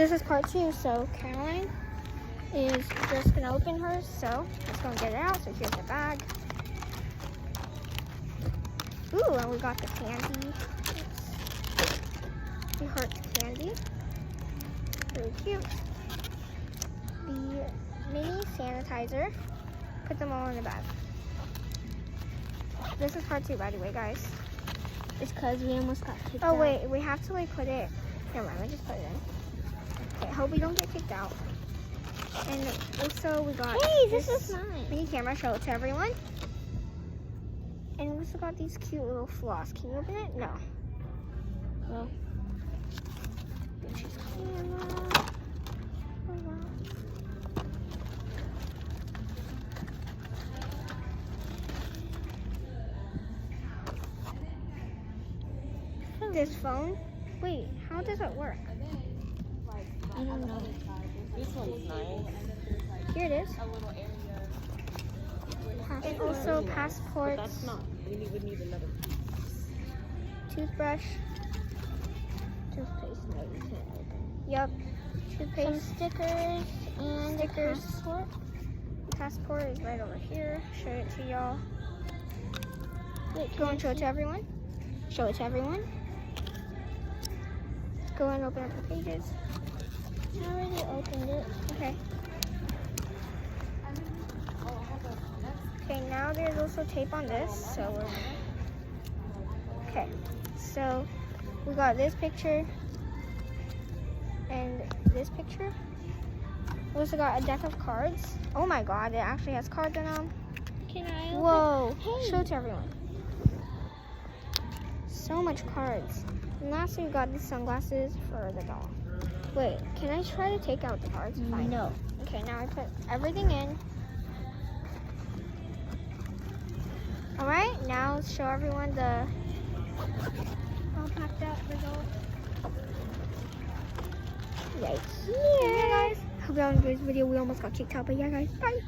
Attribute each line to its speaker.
Speaker 1: This is part 2, so Caroline is just gonna open hers, so let's go and get it out. So here's the bag. Ooh, and we got the candy. The heart candy. Very cute. The mini sanitizer. Put them all in the bag. This is part 2, by the way, guys.
Speaker 2: It's because we almost got kicked
Speaker 1: Oh
Speaker 2: out.
Speaker 1: wait, we have to like put it. Never mind, let's just put it in. Okay, hope we don't get kicked out. And also we got
Speaker 2: Hey, this is mine.
Speaker 1: mini camera. Show it to everyone. And we also got these cute little floss. Can you open it? No.
Speaker 2: No.
Speaker 1: She's camera. Oh, wow. This phone. Wait, how does it work?
Speaker 2: I don't know.
Speaker 3: This one's nice.
Speaker 1: Here it is. And also
Speaker 3: But
Speaker 1: passports,
Speaker 3: that's not. We would need another piece.
Speaker 1: toothbrush.
Speaker 2: Toothpaste. No, you can't open.
Speaker 1: Yup.
Speaker 2: Some
Speaker 1: Toothpaste.
Speaker 2: stickers and
Speaker 1: Stickers.
Speaker 2: a passport.
Speaker 1: Passport is right over here. Show it to y'all.
Speaker 2: Wait,
Speaker 1: Go and show it to everyone. Show it to everyone. Go and open up the pages.
Speaker 2: I already opened it.
Speaker 1: Okay. Okay, now there's also tape on this, so we're gonna... Okay, so we got this picture and this picture. We also got a deck of cards. Oh my god, it actually has cards in them.
Speaker 2: Can I open?
Speaker 1: Whoa,
Speaker 2: Hey.
Speaker 1: show it to everyone. So much cards. And lastly, we got these sunglasses for the doll. Wait, can I try to take out the cards? Fine.
Speaker 2: No.
Speaker 1: Okay, now I put everything in. All right, now show everyone the all packed up result.
Speaker 2: Right
Speaker 1: Yeah, guys. Hope y'all enjoyed this video. We almost got kicked out, but yeah, guys, bye.